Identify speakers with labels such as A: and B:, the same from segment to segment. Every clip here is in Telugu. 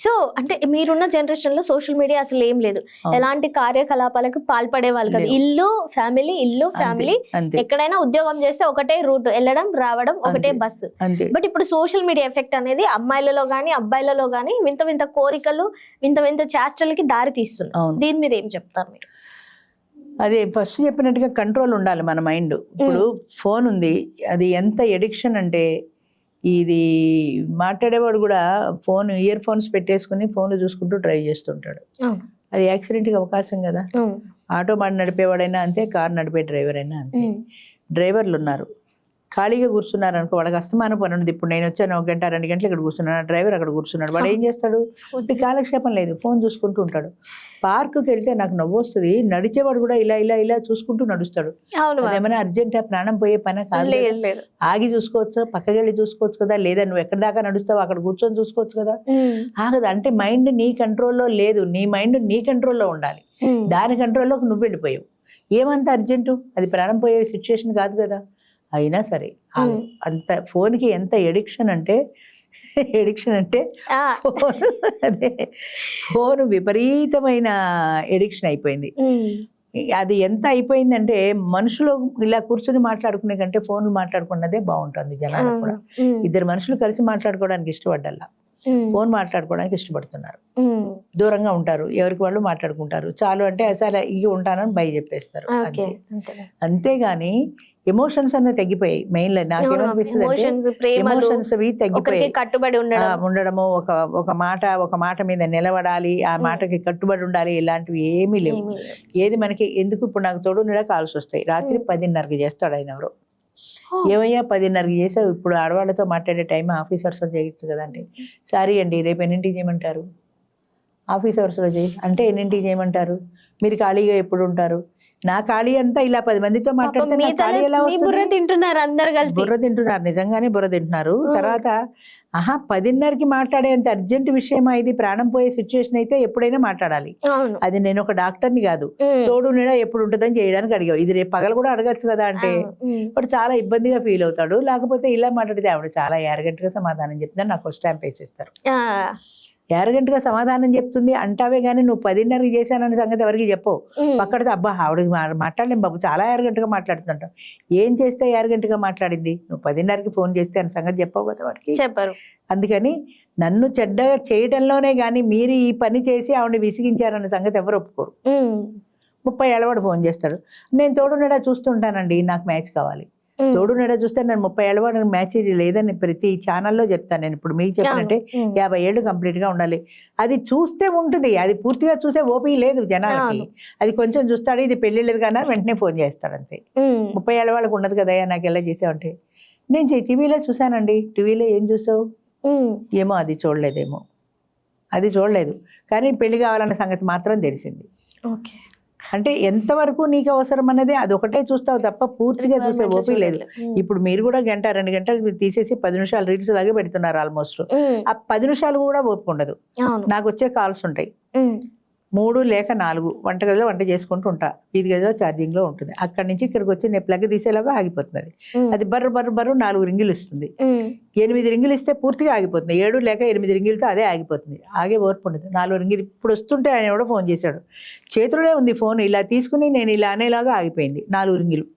A: సో అంటే మీరున్న జనరేషన్ లో సోషల్ మీడియా అసలు ఏం లేదు, ఎలాంటి కార్యకలాపాలకు పాల్పడే వాళ్ళు కాదు. ఇల్లు ఫ్యామిలీ ఎక్కడైనా ఉద్యోగం చేస్తే ఒకటే రూట్, వెళ్ళడం రావడం ఒకటే బస్సు. బట్ ఇప్పుడు సోషల్ మీడియా ఎఫెక్ట్ అనేది అమ్మాయిలలో గానీ అబ్బాయిలలో గానీ వింత వింత కోరికలు, వింత వింత చేష్టలకి దారి తీస్తుంది. దీని మీద ఏం చెప్తారు మీరు?
B: అదే ఫస్ట్ చెప్పినట్టుగా కంట్రోల్ ఉండాలి మన మైండ్. ఇప్పుడు ఫోన్ ఉంది, అది ఎంత ఎడిక్షన్ అంటే, ఇది మాట్లాడేవాడు కూడా ఫోన్ ఇయర్ ఫోన్స్ పెట్టేసుకుని ఫోన్లు చూసుకుంటూ డ్రైవ్ చేస్తుంటాడు. అది యాక్సిడెంట్కి అవకాశం కదా. ఆటో మాట నడిపేవాడైనా అంతే, కారు నడిపే డ్రైవర్ అయినా అంతే. డ్రైవర్లు ఉన్నారు, ఖాళీగా కూర్చున్నారు అనుకో, వాళ్ళకి అస్తమానం పని ఉండదు. ఇప్పుడు నేను వచ్చాను 1 గంట 2 గంటలు ఇక్కడ కూర్చున్నాను, డ్రైవర్ అక్కడ కూర్చున్నాడు, వాడు ఏం చేస్తాడు? కాలక్షేపం లేదు, ఫోన్ చూసుకుంటూ ఉంటాడు. పార్కుకి వెళ్తే నాకు నవ్వు వస్తుంది, నడిచేవాడు కూడా ఇలా ఇలా ఇలా చూసుకుంటూ నడుస్తాడు. ఏమైనా అర్జెంట్ ప్రాణం పోయే పని కాదు, ఆగి చూసుకోవచ్చు, పక్కకి వెళ్ళి చూసుకోవచ్చు కదా. లేదా నువ్వు ఎక్కడి దాకా నడుస్తావు అక్కడ కూర్చొని చూసుకోవచ్చు కదా. ఆగదు. అంటే మైండ్ నీ కంట్రోల్లో లేదు, నీ మైండ్ నీ కంట్రోల్లో ఉండాలి. దాని కంట్రోల్లోకి నువ్వు వెళ్ళిపోయావు. ఏమంత అర్జెంటు, అది ప్రాణం పోయే సిచ్యువేషన్ కాదు కదా. అయినా సరే అంత ఫోన్కి ఎంత ఎడిక్షన్ అంటే అదే ఫోన్ విపరీతమైన ఎడిక్షన్ అయిపోయింది. అది ఎంత అయిపోయిందంటే మనుషులు ఇలా కూర్చొని మాట్లాడుకునే కంటే ఫోన్లు మాట్లాడుకున్నదే బాగుంటుంది జనాలకు కూడా. 2 మనుషులు కలిసి మాట్లాడుకోవడానికి ఇష్టపడ్డల్లా ఫోన్ మాట్లాడుకోవడానికి ఇష్టపడుతున్నారు. దూరంగా ఉంటారు, ఎవరికి వాళ్ళు మాట్లాడుకుంటారు. చాలు అంటే అసలు ఇక ఉంటానని బయ చెప్పేస్తారు. అంతేగాని ఎమోషన్స్ అన్నీ తగ్గిపోయాయి. మెయిన్ నాకేమనిపిస్తుంది, ఎమోషన్స్ అవి తగ్గిపోయాయి.
A: కట్టుబడి
B: ఉండడము, ఒక మాట మీద నిలబడాలి, ఆ మాటకి కట్టుబడి ఉండాలి, ఇలాంటివి ఏమీ లేవు. ఏది మనకి ఎందుకు? ఇప్పుడు నాకు తోడు నిడా కాల్స్ వస్తాయి, రాత్రి 10:30కి చేస్తాడు ఆయన ఎవరో. ఏమయ్యా 10:30కి చేసావు, ఇప్పుడు ఆడవాళ్ళతో మాట్లాడే టైం ఆఫీస్ అవర్స్లో చేయొచ్చు కదా. అంటే సారీ అండి, రేపు ఎన్నింటికి చేయమంటారు? ఆఫీస్ అవర్స్లో చేయి అంటే ఎన్నింటికి చేయమంటారు? మీరు ఖాళీగా ఎప్పుడు ఉంటారు? నా ఖాళీ అంతా ఇలా 10 మందితో మాట్లాడితే
A: బుర్ర తింటున్నారు, అందరు కలిసి
B: బుర్ర తింటున్నారు, నిజంగానే బుర్ర తింటున్నారు. తర్వాత 10:30కి మాట్లాడేంత అర్జెంట్ విషయమా ఇది? ప్రాణం పోయే సిచ్యువేషన్ అయితే ఎప్పుడైనా మాట్లాడాలి. అది నేను ఒక డాక్టర్ని కాదు, తోడు నీడ ఎప్పుడు ఉంటుందని చేయడానికి అడిగావు. ఇది రేపు పగలు కూడా అడగచ్చు కదా అంటే వాడు చాలా ఇబ్బందిగా ఫీల్ అవుతాడు. లేకపోతే ఇలా మాట్లాడితే ఆవిడ చాలా యారగెంట్గా సమాధానం చెప్తుందని నాకు స్టాంప్ వేసేస్తారు. యారగెంట్గా సమాధానం చెప్తుంది అంటావే కానీ నువ్వు 10:30కి చేశానన్న సంగతి ఎవరికి చెప్పవు. పక్కడితే అబ్బా ఆవిడకి మాట్లాడలేం బాబు, చాలా యారగెంట్గా మాట్లాడుతుంటావు. ఏం చేస్తే యారగెంట్గా మాట్లాడింది? నువ్వు 10:30కి ఫోన్ చేస్తే అన్న సంగతి చెప్పవు కదా వాడికి.
A: చెప్పరు.
B: అందుకని నన్ను చెడ్డగా చేయడంలోనే కానీ మీరు ఈ పని చేసి ఆవిడ విసిగించారన్న సంగతి ఎవరు ఒప్పుకోరు. 30 ఏళ్ళ వాడు ఫోన్ చేస్తాడు, నేను తోడు నీడ చూస్తుంటానండి, నాకు మ్యాచ్ కావాలి. తోడు నీడ చూస్తే నేను 30 ఏళ్ళ వాడు మ్యాచ్ లేదని ప్రతి ఛానల్లో చెప్తాను నేను. ఇప్పుడు మీకు చెప్పానంటే 50 ఏళ్ళు కంప్లీట్గా ఉండాలి. అది చూస్తే ఉంటుంది, అది పూర్తిగా చూసే ఓపిక లేదు జనాలకి. అది కొంచెం చూస్తాడు, ఇది పెళ్లి లేదు కానీ వెంటనే ఫోన్ చేస్తాడు అంతే. 30 ఏళ్ళ వాళ్ళకి ఉండదు కదా, నాకు ఎలా చేసావంటే నేను టీవీలో చూసానండి. టీవీలో ఏం చూసావు? ఏమో అది చూడలేదేమో, అది చూడలేదు కానీ పెళ్లి కావాలన్న సంగతి మాత్రం తెలిసింది.
A: ఓకే,
B: అంటే ఎంతవరకు నీకు అవసరం అనేది అది ఒకటే చూస్తావు తప్ప పూర్తిగా చూసే ఓపిక లేదు. ఇప్పుడు మీరు కూడా 1-2 గంటలు తీసేసి 10 నిమిషాలు రీల్స్ లాగే పెడుతున్నారు ఆల్మోస్ట్. ఆ 10 నిమిషాలు కూడా ఓపిక ఉండదు. నాకు వచ్చే కాల్స్ ఉంటాయి 3 లేక 4, వంటగదిలో వంట చేసుకుంటూ ఉంటా, వీధి గదిలో ఛార్జింగ్లో ఉంటుంది. అక్కడి నుంచి ఇక్కడికి వచ్చి నేను ప్లగ్ తీసేలాగా ఆగిపోతుంది. అది బర్రు 4 రింగులు ఇస్తుంది. 8 రింగులు ఇస్తే పూర్తిగా ఆగిపోతుంది. 7 లేక 8 రింగులతో అదే ఆగిపోతుంది. ఆగే ఓర్పు ఉండదు. 4 రింగులు ఇప్పుడు వస్తుంటే ఆయన ఎవడో ఫోన్ చేశాడు, చేతిలోనే ఉంది ఫోన్, ఇలా తీసుకుని నేను ఇలా అనేలాగా ఆగిపోయింది 4 రింగులు.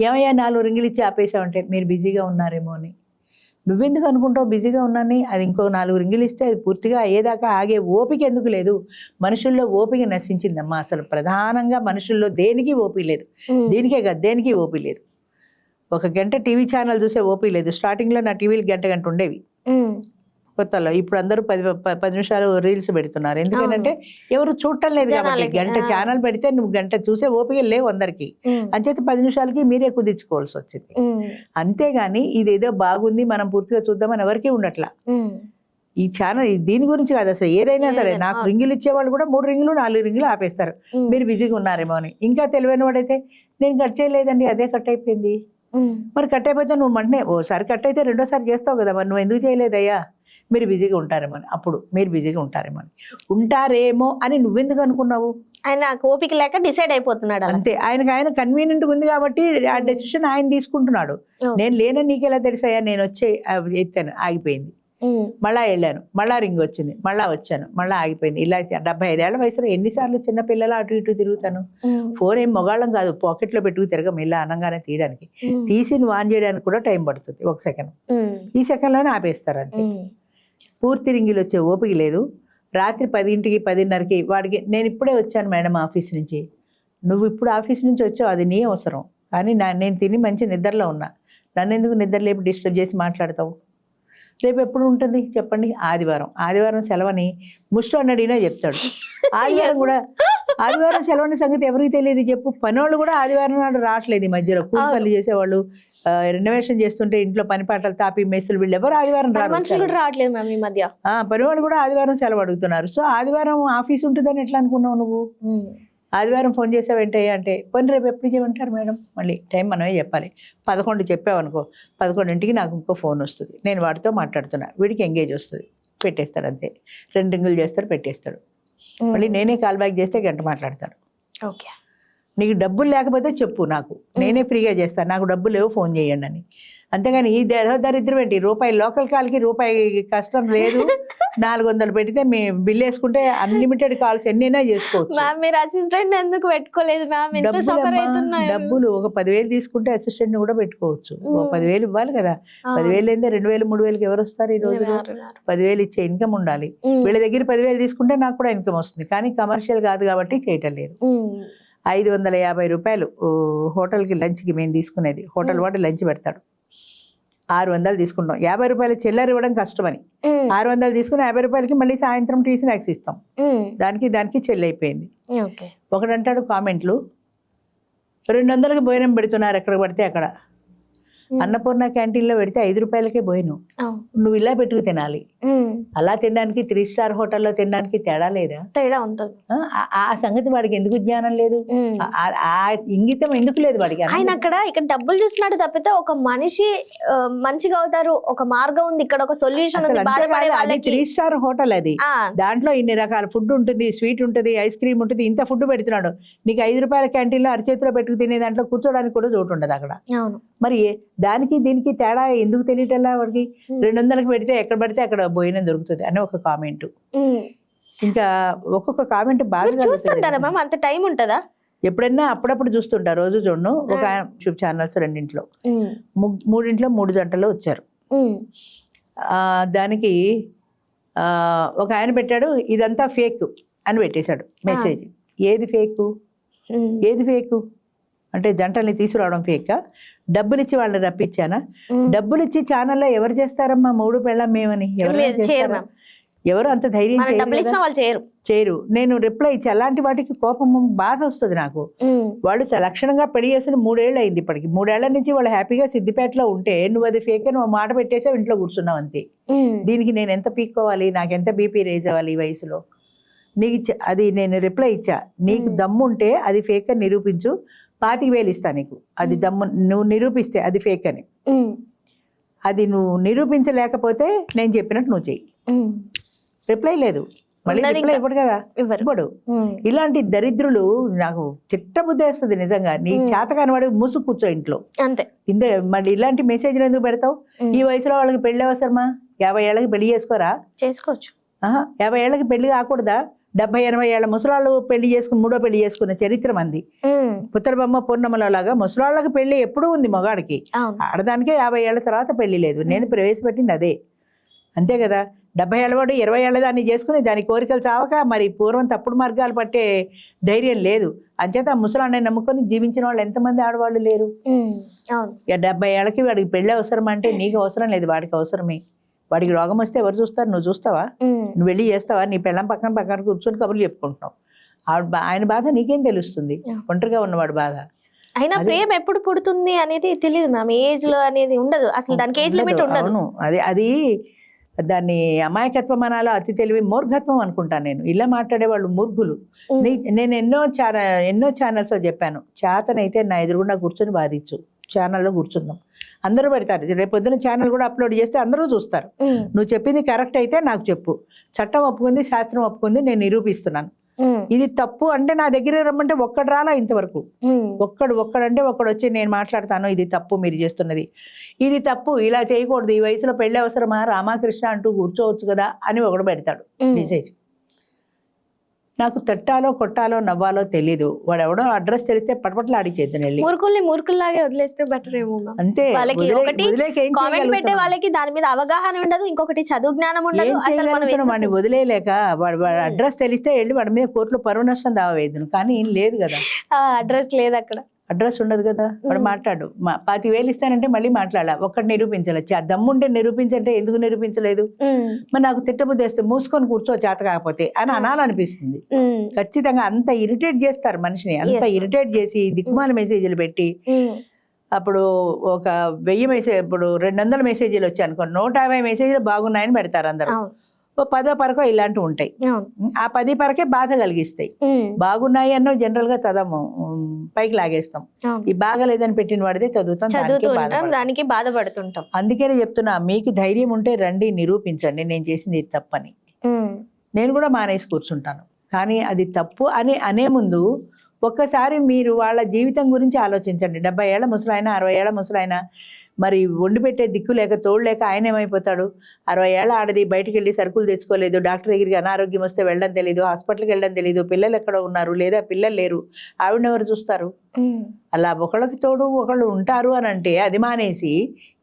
B: ఏమయ్యా 4 రింగులు ఇచ్చి ఆపేసామంటే మీరు బిజీగా ఉన్నారేమో అని. నువ్వెందుకు అనుకుంటావు బిజీగా ఉన్నాను? అది ఇంకో 4 రింగులు ఇస్తే అది పూర్తిగా అయ్యేదాకా ఆగే ఓపిక ఎందుకు లేదు? మనుషుల్లో ఓపిక నశించిందమ్మా. అసలు ప్రధానంగా మనుషుల్లో దేనికి ఓపిక లేదు. దీనికే కాదు, దేనికి ఓపిక లేదు. 1 గంట టీవీ ఛానల్ చూసే ఓపిక లేదు. స్టార్టింగ్లో నా టీవీలు గంట ఉండేవి కొత్తలో. ఇప్పుడు అందరూ 10 నిమిషాలు రీల్స్ పెడుతున్నారు. ఎందుకంటే ఎవరు చూడటం లేదు కాబట్టి. గంట ఛానల్ పెడితే నువ్వు గంట చూసే ఓపిక లేవు అందరికి. అంచేత 10 నిమిషాలకి మీరే కుదించుకోవాల్సి వచ్చింది. అంతేగాని ఇదేదో బాగుంది మనం పూర్తిగా చూద్దామని ఎవరికి ఉండట్లా. ఈ ఛానల్ దీని గురించి కాదు అసలు. ఏదైనా సరే నాకు రింగులు ఇచ్చేవాళ్ళు కూడా 3 రింగులు 4 రింగులు ఆపేస్తారు, మీరు బిజీగా ఉన్నారేమో అని. ఇంకా తెలివైన వాడైతే నేను కట్ చేయలేదండి, అదే కట్ అయిపోయింది. మరి కట్ అయిపోతే నువ్వు వెంటనే ఓసారి కట్ అయితే రెండోసారి చేస్తావు కదా, మరి నువ్వు ఎందుకు చేయలేదయ్యా? మీరు బిజీగా ఉంటారేమో అని. అప్పుడు మీరు బిజీగా ఉంటారేమో అని నువ్వెందుకు అనుకున్నావు?
A: ఆయన ఓపిక లేక డిసైడ్ అయిపోతున్నాడు
B: అంతే. ఆయన కన్వీనియంట్గా ఉంది కాబట్టి ఆ డెసిషన్ ఆయన తీసుకుంటున్నాడు. నేను లేనని నీకు ఎలా తెలుసాయా? నేను వచ్చి ఎత్తాను, ఆగిపోయింది. మళ్ళా వెళ్ళాను, మళ్ళా రింగ్ వచ్చింది, మళ్ళా వచ్చాను, మళ్ళా ఆగిపోయింది. ఇలా 75 ఏళ్ల వయసులో ఎన్నిసార్లు చిన్న పిల్లలు అటు ఇటు తిరుగుతాను. ఫోన్ ఏం మొగాళ్ళం కాదు, పాకెట్లో పెట్టుకు తిరగం, ఇలా అనగానే తీయడానికి. తీసి నువ్వు ఆన్ చేయడానికి కూడా టైం పడుతుంది, 1 సెకండ్. ఈ సెకండ్లోనే ఆపేస్తారు అంతే. పూర్తి రింగిలు వచ్చే ఓపిక లేదు. రాత్రి 10ంటికి 10:30కి వాడికి నేను ఇప్పుడే వచ్చాను మేడం ఆఫీస్ నుంచి. నువ్వు ఇప్పుడు ఆఫీస్ నుంచి వచ్చావు, అది నీ అవసరం, కానీ నేను తిని మంచి నిద్రలో ఉన్నా, నన్ను ఎందుకు నిద్ర లేపు డిస్టర్బ్ చేసి మాట్లాడతావు? రేపు ఎప్పుడు ఉంటుంది చెప్పండి? ఆదివారం సెలవని ముష్టం అడిగినా చెప్తాడు. ఆదివారం సెలవని సంగతి ఎవరికి తెలియదు చెప్పు. పనోళ్ళు కూడా ఆదివారం నాడు రావట్లేదు ఈ మధ్యలో. కూలి పనులు చేసేవాళ్ళు, రెనోవేషన్ చేస్తుంటే ఇంట్లో పని పాటలు తాపి మెస్సులు, వీళ్ళు ఎవరు ఆదివారం
A: రావట్లేదు మ్యామ్ ఈ మధ్య.
B: పనివాళ్ళు కూడా ఆదివారం సెలవు అడుగుతున్నారు. సో ఆదివారం ఆఫీస్ ఉంటుందని ఎట్లా అనుకున్నావు నువ్వు? ఆదివారం ఫోన్ చేసావంటే అంటే పోనీ రేపు ఎప్పుడు చేయమంటారు మేడం? మళ్ళీ టైం మనమే చెప్పాలి. 11 చెప్పావనుకో, 11ంటికి నాకు ఇంకో ఫోన్ వస్తుంది, నేను వాడితో మాట్లాడుతున్నా, వీడికి ఎంగేజ్ వస్తుంది, పెట్టేస్తాడు అంతే. 2 రింగులు చేస్తాడు, పెట్టేస్తాడు. మళ్ళీ నేనే కాల్ బ్యాక్ చేస్తే గంట మాట్లాడతాడు.
A: ఓకే,
B: నీకు డబ్బులు లేకపోతే చెప్పు, నాకు నేనే ఫ్రీగా చేస్తాను, నాకు డబ్బులు లేవు ఫోన్ చేయండి అని. అంతేగాని ఈ దరిద్రం ఏంటి? రూపాయి లోకల్ కాల్కి రూపాయి కష్టం లేదు. 400 పెడితే మీ బిల్ వేసుకుంటే అన్లిమిటెడ్ కాల్స్ ఎన్నైనా చేసుకోవచ్చు.
A: మీరు అసిస్టెంట్ ఎందుకు పెట్టుకోలేదు మ్యామ్?
B: డబ్బులు ఒక 10,000 తీసుకుంటే అసిస్టెంట్ కూడా పెట్టుకోవచ్చు. 10,000 ఇవ్వాలి కదా. 10,000 అయితే 2,000 3,000కి ఎవరు వస్తారు ఈ రోజు? 10,000 ఇచ్చే ఇన్కమ్ ఉండాలి. వీళ్ళ దగ్గర 10,000 తీసుకుంటే నాకు కూడా ఇన్కమ్ వస్తుంది, కానీ కమర్షియల్ కాదు కాబట్టి చేయటం లేదు. 550 రూపాయలు హోటల్కి లంచ్కి మేము తీసుకునేది. హోటల్ వాడు లంచ్ పెడతాడు, 600 తీసుకుంటాం. 50 రూపాయలు చిల్లర ఇవ్వడం కష్టమని 600 తీసుకుని 50 రూపాయలకి మళ్ళీ సాయంత్రం టీ స్నాక్స్ ఇస్తాం. దానికి చెల్లైపోయింది. ఒకడంటాడు కామెంట్లు, 200కి భోజనం పెడుతున్నారు ఎక్కడ పడితే అక్కడ. అన్నపూర్ణ క్యాంటీన్లో పెడితే 5 రూపాయలకే భోజనం, నువ్వు ఇలా పెట్టుకు తినాలి. అలా తినడానికి 3 స్టార్ హోటల్లో తినడానికి తేడా లేదా?
A: తేడా ఉంటుంది.
B: ఆ సంగతి వాడికి ఎందుకు జ్ఞానం లేదు? ఆ ఇంగితం ఎందుకు లేదు వాడికి?
A: ఆయన ఇక్కడ డబ్బులు చూస్తున్నాడు తప్పితే ఒక మనిషి మంచిగా అవుతారు, ఒక మార్గం ఉంది, ఇక్కడ ఒక సొల్యూషన్ ఉంది.
B: 3 స్టార్ హోటల్ అది, దాంట్లో ఇన్ని రకాల ఫుడ్ ఉంటుంది, స్వీట్ ఉంటుంది, ఐస్ క్రీమ్ ఉంటుంది, ఇంత ఫుడ్ పెడుతున్నాడు. నీకు 5 రూపాయల క్యాంటీన్లో అరచేతిలో పెట్టుకు తినే దాంట్లో కూర్చోడానికి కూడా చోటు ఉండదు అక్కడ. మరి దానికి దీనికి తేడా ఎందుకు తెలియటల్లా వాడికి? 200కి పెడితే ఎక్కడ పడితే అక్కడ భోజనం దొరుకుతుంది అని ఒక కామెంట్. ఇంకా ఒక్కొక్క కామెంట్ బాగా
A: చూస్తుంటారా మ్యామ్? అంత టైం ఉంటుందా?
B: ఎప్పుడైనా అప్పుడప్పుడు చూస్తుంటా, రోజు చూడను. ఒక యూట్యూబ్ ఛానల్స్ 2ఇంట్లో 3ఇంట్లో 3 జంటలు వచ్చారు. దానికి ఒక ఆయన పెట్టాడు, ఇదంతా ఫేక్ అని పెట్టేశాడు మెసేజ్. ఏది ఫేకు? అంటే జంటల్ని తీసుకురావడం ఫేకా? డబ్బులు ఇచ్చి వాళ్ళని రప్పించానా? డబ్బులు ఇచ్చి ఛానల్లో ఎవరు చేస్తారమ్మా? 3 పెళ్ళం మేమని ఎవరు అంత ధైర్యం చేయరు. నేను రిప్లై ఇచ్చి అలాంటి వాటికి కోపం బాధ వస్తుంది నాకు. వాళ్ళు లక్షణంగా పెళ్లి చేసిన 3 ఏళ్ళు అయింది ఇప్పటికి. 3 ఏళ్ల నుంచి వాళ్ళు హ్యాపీగా సిద్దిపేటలో ఉంటే నువ్వు అది ఫేక్ అని మాట పెట్టేసావు, ఇంట్లో కూర్చున్నావు అంతే. దీనికి నేను ఎంత పీక్కోవాలి? నాకు ఎంత బీపీ రేజ్ అవ్వాలి ఈ వయసులో? నీకు అది నేను రిప్లై ఇచ్చా, నీకు దమ్ముంటే అది ఫేక్ అని నిరూపించు, 25,000 ఇస్తా నీకు. అది దమ్ము నువ్వు నిరూపిస్తే అది ఫేక్ అని. అది నువ్వు నిరూపించలేకపోతే నేను చెప్పినట్టు నువ్వు చెయ్యి. రిప్లై లేదు, మళ్ళీ రిప్లై ఇవ్వడు కదా, ఇవ్వడు. ఇలాంటి దరిద్రులు నాకు చిట్టబుద్ధి వేస్తుంది నిజంగా. నీ చేతకాని వాడు మూసు కూర్చో ఇంట్లో
A: అంతే.
B: మళ్ళీ ఇలాంటి మెసేజ్లు ఎందుకు పెడతావు? ఈ వయసులో వాళ్ళకి పెళ్లి అవసరమా? 50 ఏళ్ళకి పెళ్లి
A: చేసుకోవచ్చు.
B: 50 ఏళ్ళకి పెళ్లి కాకూడదా? 70-80 ఏళ్ళ ముసలాళ్ళు పెళ్లి చేసుకుని 3వ పెళ్లి చేసుకున్న చరిత్ర మంది. పుత్రబొమ్మ పూర్ణమలో లాగా ముసలాళ్ళకి పెళ్లి ఎప్పుడూ ఉంది మగాడికి. ఆడదానికే 50 ఏళ్ల తర్వాత పెళ్లి లేదు. నేను ప్రవేశపెట్టింది అదే, అంతే కదా. 70 ఏళ్ళవాడు 20 ఏళ్ళ దాన్ని చేసుకుని దాని కోరికలు చావక మరి పూర్వం తప్పుడు మార్గాలు పట్టే ధైర్యం లేదు. అంచేత ముసలాన్ని నమ్ముకొని జీవించిన వాళ్ళు ఎంతమంది ఆడవాళ్ళు లేరు? 70 ఏళ్ళకి వాడికి పెళ్లి అవసరం అంటే నీకు అవసరం లేదు, వాడికి అవసరమే. వాడికి రోగం వస్తే ఎవరు చూస్తారు? నువ్వు చూస్తావా? నువ్వు వెళ్ళి చేస్తావా? నీ పెళ్ళం పక్కన కూర్చొని కబుర్లు చెప్పుకుంటున్నావు. ఆయన బాధ నీకేం తెలుస్తుంది? ఒంటరిగా ఉన్నవాడు బాధ.
A: అయినా ప్రేమ ఎప్పుడు పుడుతుంది అనేది తెలియదు మ్యామ్. ఏజ్ లో అనేది ఉండదు అసలు, దానికి ఏజ్ లిమిట్ ఉండదు.
B: అది దాన్ని అమాయకత్వం అనాలో, అతి తెలివి మూర్ఘత్వం అనుకుంటాను నేను. ఇలా మాట్లాడేవాళ్ళు మూర్ఖులు. నేను ఎన్నో ఛానల్స్ లో చెప్పాను, చేతనైతే నా ఎదురుగుండా కూర్చొని బాధించు, ఛానల్లో కూర్చుందాం. అందరూ పెడతారు, రేపు పొద్దున ఛానల్ కూడా అప్లోడ్ చేస్తే అందరూ చూస్తారు. నువ్వు చెప్పింది కరెక్ట్ అయితే నాకు చెప్పు, చట్టం ఒప్పుకుంది, శాస్త్రం ఒప్పుకుంది, నేను నిరూపిస్తున్నాను. ఇది తప్పు అంటే నా దగ్గర రమ్మంటే ఒక్కడు రాలా ఇంతవరకు. ఒక్కడంటే ఒక్కడు వచ్చి నేను మాట్లాడతాను, ఇది తప్పు మీరు చేస్తున్నది, ఇది తప్పు, ఇలా చేయకూడదు, ఈ వయసులో పెళ్లి అవసరమా, రామకృష్ణ అంటూ కూర్చోవచ్చు కదా అని ఒకడు పెడతాడు మెసేజ్. నాకు తట్టాలో కొట్టాలో నవ్వాలో తెలీదు. వాడు ఎవడో అడ్రస్ తెలిస్తే పటపట్లాడి చేద్దాను వెళ్ళి.
A: మూర్ఖుల్లాగే వదిలేస్తే బెటర్ ఏమో.
B: అంతే,
A: వాళ్ళకి ఒకటి కామెంట్ పెట్టే వాళ్ళకి దాని మీద అవగాహన ఉండదు, ఇంకొకటి చదువు జ్ఞానం ఉండదు.
B: వాడిని వదిలేయలేక వాడు అడ్రస్ తెలిస్తే వెళ్ళి వాడి మీద కోర్టులో పరువు నష్టం దావా వేద్దును. కానీ ఏం లేదు కదా,
A: అడ్రస్ లేదు అక్కడ,
B: అడ్రస్ ఉండదు కదా. వాడు మాట్లాడు 25,000 ఇస్తానంటే మళ్ళీ మాట్లాడాల, ఒక్కటి నిరూపించాలి. ఆ దమ్ముంటే నిరూపించంటే ఎందుకు నిరూపించలేదు? మరి నాకు తిట్టబుద్ధి వేస్తే మూసుకొని కూర్చో చేత కాకపోతే అని అనాలనిపిస్తుంది. ఖచ్చితంగా అంత ఇరిటేట్ చేస్తారు మనిషిని, అంత ఇరిటేట్ చేసి దిక్కుమాల మెసేజ్లు పెట్టి. అప్పుడు ఒక 1000 మెసేజ్, ఇప్పుడు 200 మెసేజ్లు వచ్చాయి అనుకో, 150 మెసేజ్లు బాగున్నాయని పెడతారు అందరూ. 10 పరకో ఇలాంటివి ఉంటాయి. ఆ 10 పరకే బాధ కలిగిస్తాయి. బాగున్నాయి అన్నో జనరల్ గా చదవము, పైకి లాగేస్తాం. ఈ బాగలేదని పెట్టిన వాడితే చదువుతాం,
A: దానికి బాధపడుతుంటాం.
B: అందుకనే చెప్తున్నా, మీకు ధైర్యం ఉంటే రండి, నిరూపించండి నేను చేసింది ఇది తప్పని. నేను కూడా మానేసి కూర్చుంటాను. కానీ అది తప్పు అని అనే ముందు ఒక్కసారి మీరు వాళ్ళ జీవితం గురించి ఆలోచించండి. 70 ఏళ్ల ముసలాయన, 60 ఏళ్ల ముసలాయన, మరి వండి పెట్టే దిక్కు లేక తోడు లేక ఆయన ఏమైపోతాడు? 60 ఏళ్ల ఆడది బయటకు వెళ్ళి సరుకులు తెచ్చుకోలేదు, డాక్టర్ దగ్గరికి అనారోగ్యం వస్తే వెళ్ళడం తెలియదు, హాస్పిటల్కి వెళ్ళడం తెలియదు, పిల్లలు ఎక్కడ ఉన్నారు లేదా పిల్లలు లేరు, ఆవిడని ఎవరు చూస్తారు? అలా ఒకళ్ళకి తోడు ఒకళ్ళు ఉంటారు అని అంటే అది మానేసి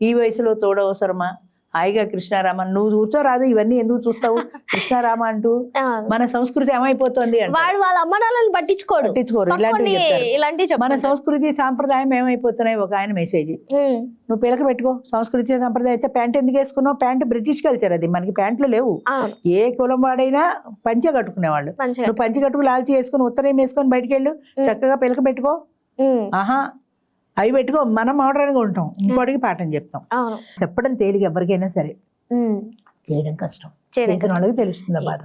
B: ఈ వయసులో తోడు అవసరమా? హాయిగా కృష్ణారామ, నువ్వు కూర్చోరాదు, ఇవన్నీ ఎందుకు చూస్తావు కృష్ణారామ అంటూ. మన సంస్కృతి ఏమైపోతుంది అంటే
A: వాళ్ళ అమ్మనాలను పట్టించుకోరు.
B: ఇలాంటివి మన సంస్కృతి సాంప్రదాయం ఏమైపోతున్నాయి. ఒక ఆయన మెసేజ్, నువ్వు పిలక పెట్టుకో, సంస్కృతి సాంప్రదాయం అయితే ప్యాంట్ ఎందుకు వేసుకున్నావు? ప్యాంట్ బ్రిటిష్ కల్చర్, అది మనకి ప్యాంట్లు లేవు. ఏ కులం వాడైనా పంచె కట్టుకునేవాళ్ళు. నువ్వు పంచె కట్టుకు లాల్చి వేసుకుని ఉత్తరం వేసుకొని బయటికి వెళ్ళు, చక్కగా పిలక పెట్టుకో. ఆహా, అవి పెట్టుకో. మనం మోడర్న్గా ఉంటాం, ఇంకోటికి పాఠం చెప్తాం. చెప్పడం తేలిక ఎవరికైనా సరే, చేయడం కష్టం. చేసిన వాళ్ళకి తెలుస్తుంది బాధ.